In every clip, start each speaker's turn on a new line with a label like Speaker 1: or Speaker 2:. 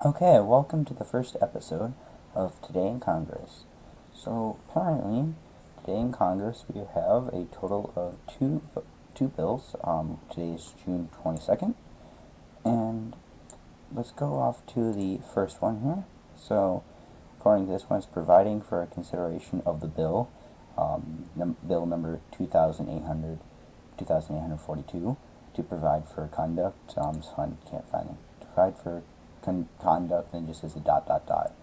Speaker 1: Okay, welcome to the first episode of Today in Congress. So apparently, today in Congress we have a total of two bills. Today is June 22nd, and let's go off to the first one here. So, according to this one, it's providing for a consideration of the bill, bill number 2842, to provide for conduct. So I can't find it. To provide for conduct, and just says a dot dot dot.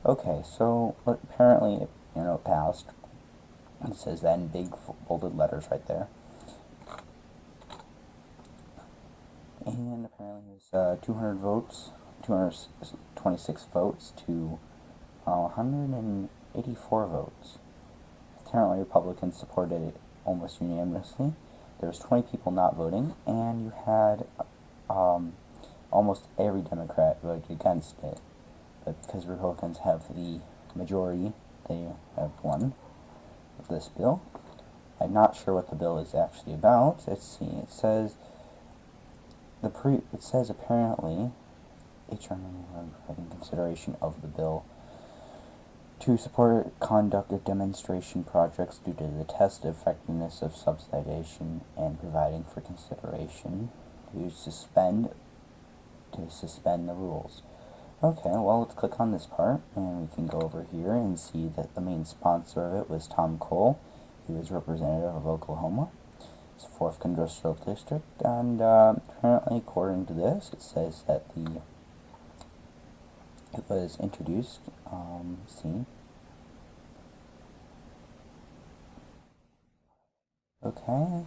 Speaker 1: Okay, so apparently it passed. It says that in big bolded letters right there. And apparently it's 200 votes, 226 votes to 184 votes. Apparently Republicans supported it almost unanimously. There was 20 people not voting, and you had almost every Democrat voted against it. But because Republicans have the majority, they have won this bill. I'm not sure what the bill is actually about. Let's see. It says apparently HR in consideration of the bill to support conduct of demonstration projects due to the test effectiveness of subsidization and providing for consideration to suspend the rules. Okay, well, let's click on this part, and we can go over here and see that the main sponsor of it was Tom Cole. He was representative of Oklahoma. It's 4th Congressional District, and apparently, according to this, it says that it was introduced, see. Okay,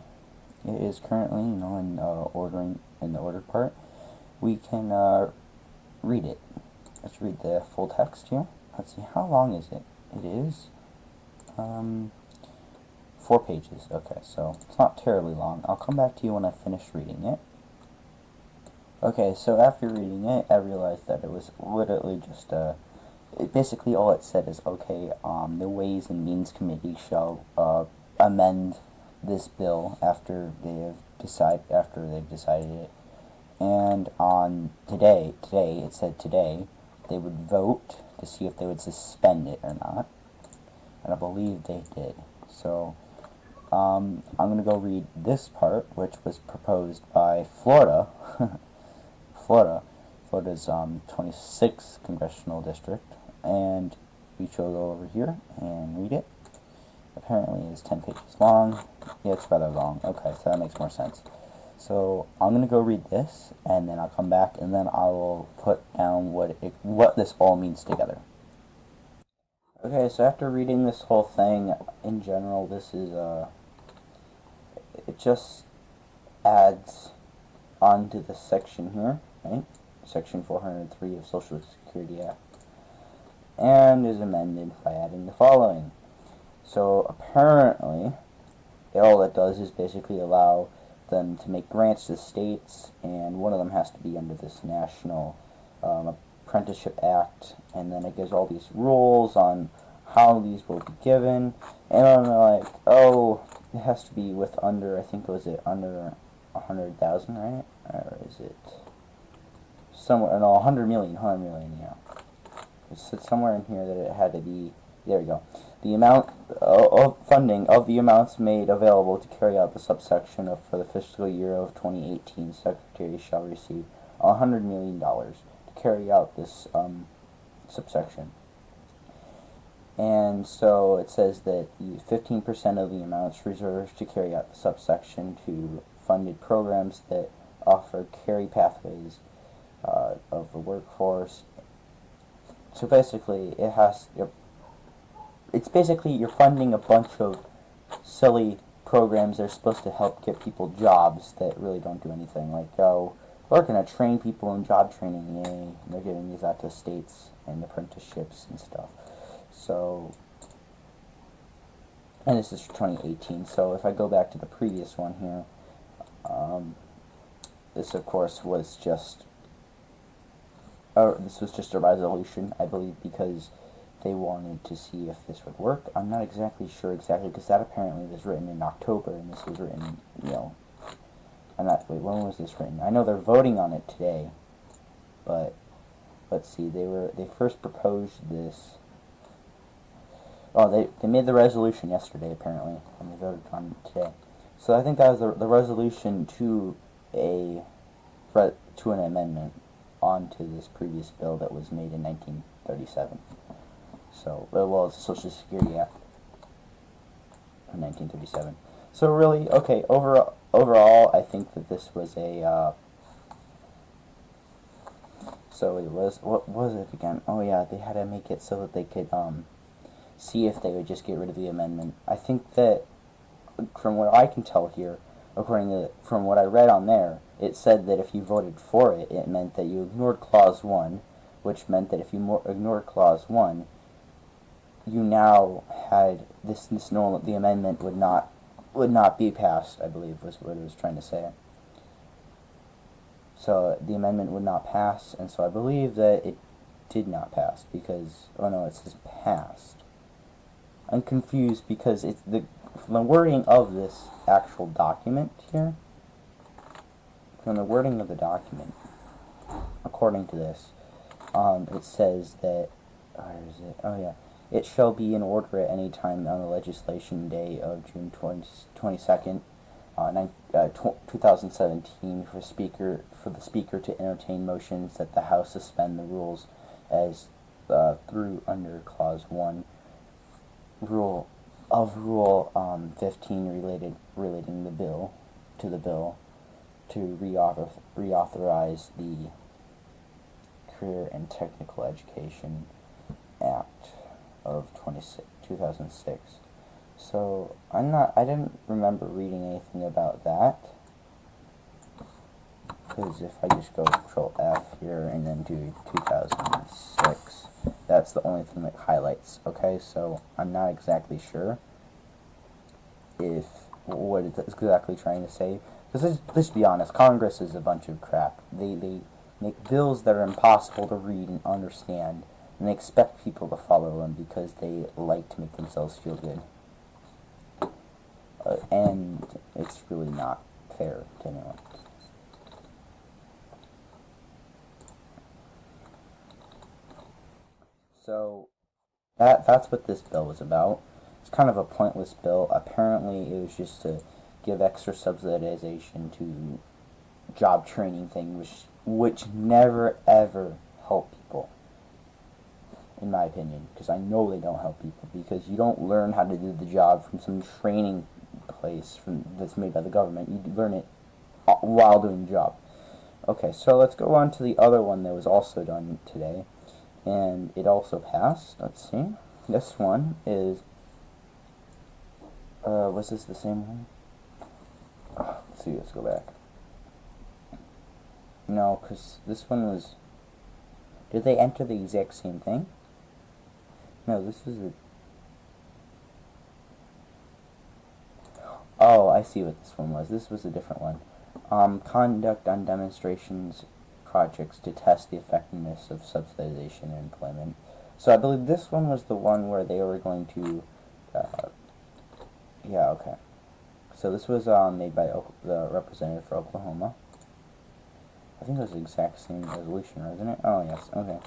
Speaker 1: it is currently, in the ordered part. We can read it. Let's read the full text here. Let's see, how long is it? It is 4 pages. Okay, so it's not terribly long. I'll come back to you when I finish reading it. Okay, so after reading it, I realized that it was literally just basically all it said is, okay, the Ways and Means Committee shall amend this bill after they've decided it. And on today, it said today, they would vote to see if they would suspend it or not. And I believe they did. So, I'm going to go read this part, which was proposed by Florida. Florida's 26th Congressional District. And we shall go over here and read it. Apparently it's 10 pages long. Yeah, it's rather long. Okay, so that makes more sense. So I'm going to go read this, and then I'll come back, and then I will put down what this all means together. Okay, so after reading this whole thing, in general, this is, it just adds onto this section here, right? Section 403 of Social Security Act, and is amended by adding the following. So apparently, all it does is basically allow them to make grants to states, and one of them has to be under this National Apprenticeship Act, and then it gives all these rules on how these will be given, and I'm like, oh, it has to be with under, I think, was it under 100,000, right? Or is it somewhere, no, 100 million, yeah. It said somewhere in here that it had to be, there we go. The amount of funding of the amounts made available to carry out the subsection for the fiscal year of 2018, Secretary shall receive $100 million to carry out this subsection. And so it says that 15% of the amounts reserved to carry out the subsection to funded programs that offer career pathways of the workforce. So basically, it's basically you're funding a bunch of silly programs that are supposed to help get people jobs that really don't do anything. Like, oh, we're going to train people in job training, yay. And they're giving these out to states and apprenticeships and stuff. So, and this is for 2018. So if I go back to the previous one here, this of course was just, this was just a resolution, I believe, because they wanted to see if this would work. I'm not exactly sure because that apparently was written in October, and this was written, wait, when was this written? I know they're voting on it today, but let's see, they first proposed this. Oh, they made the resolution yesterday apparently, and they voted on it today. So I think that was the resolution to to an amendment onto this previous bill that was made in 1937. So, well, it's the Social Security Act of 1937. So really, okay, overall, I think that this was a, so it was, what was it again? Oh yeah, they had to make it so that they could, see if they would just get rid of the amendment. I think that, from what I can tell here, from what I read on there, it said that if you voted for it, it meant that you ignored Clause 1, which meant that if you ignored Clause 1, you now had the amendment would not be passed, I believe was what it was trying to say. So the amendment would not pass, and so I believe that it did not pass because, oh no, it says passed. I'm confused because it's the wording of this actual document here. From the wording of the document, according to this, it says that, where is it? Oh yeah. It shall be in order at any time on the legislation day of June 22nd, 2017, for the speaker to entertain motions that the House suspend the rules as through under Clause 1 Rule 15 relating the bill to reauthorize the Career and Technical Education Act of 2006. So I didn't remember reading anything about that, because if I just go Control F here and then do 2006, that's the only thing that highlights. Okay, so I'm not exactly sure if what it's exactly trying to say, because let's be honest, Congress is a bunch of crap. They make bills that are impossible to read and understand, and they expect people to follow them because they like to make themselves feel good. And it's really not fair to anyone. So that's what this bill was about. It's kind of a pointless bill. Apparently, it was just to give extra subsidization to job training thing, which never ever help people, in my opinion, because I know they don't help people, because you don't learn how to do the job from some training place that's made by the government. You learn it while doing the job. Okay, so let's go on to the other one that was also done today, and it also passed. Let's see. This one is, was this the same one? Let's see, let's go back. No, because this one was, did they enter the exact same thing? No, this was a, oh, I see what this one was. This was a different one. Conduct on demonstrations projects to test the effectiveness of subsidization in employment. So I believe this one was the one where they were going to, yeah, okay. So this was made by the representative for Oklahoma. I think it was the exact same resolution, wasn't it? Oh, yes, okay.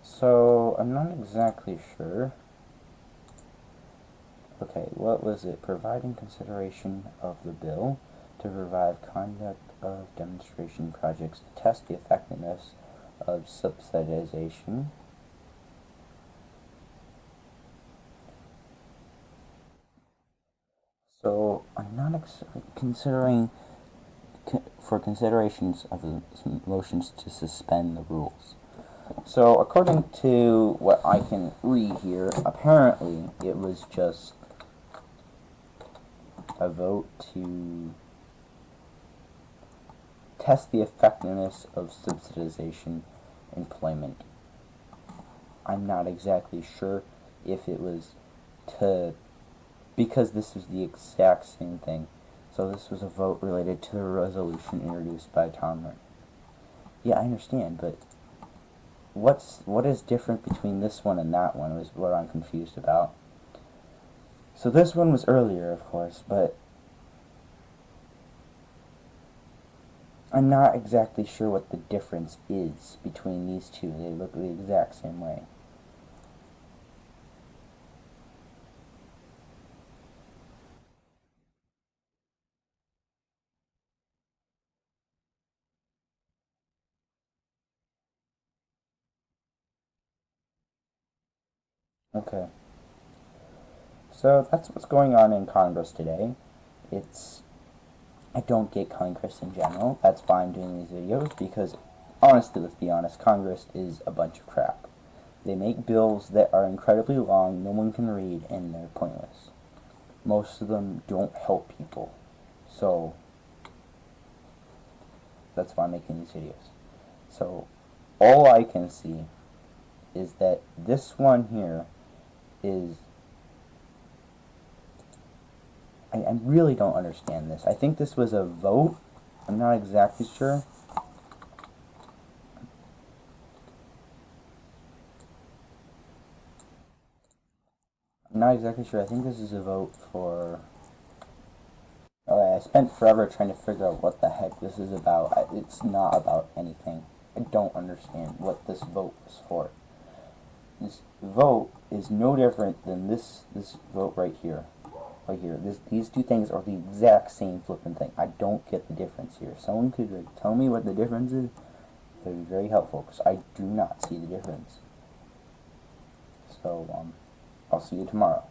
Speaker 1: So I'm not exactly sure. Okay, what was it? Providing consideration of the bill to revive conduct of demonstration projects to test the effectiveness of subsidization. So I'm not considering for considerations of the motions to suspend the rules. So according to what I can read here, apparently it was just a vote to test the effectiveness of subsidization employment. I'm not exactly sure if it was to, because this was the exact same thing. So this was a vote related to the resolution introduced by Tom Wright. Yeah, I understand, but what is different between this one and that one is what I'm confused about. So this one was earlier, of course, but I'm not exactly sure what the difference is between these two. They look the exact same way. Okay. So that's what's going on in Congress today. It's I don't get Congress in general. That's why I'm doing these videos, because honestly, let's be honest, Congress is a bunch of crap. They make bills that are incredibly long, no one can read, and they're pointless. Most of them don't help people. So that's why I'm making these videos. So all I can see is that this one here is I really don't understand this. I think this was a vote. I'm not exactly sure. I'm not exactly sure. I think this is a vote for... Okay, I spent forever trying to figure out what the heck this is about. It's not about anything. I don't understand what this vote was for. This vote is no different than this vote right here. Right here. These two things are the exact same flipping thing. I don't get the difference here. Someone could tell me what the difference is. It would be very helpful, because I do not see the difference. So, I'll see you tomorrow.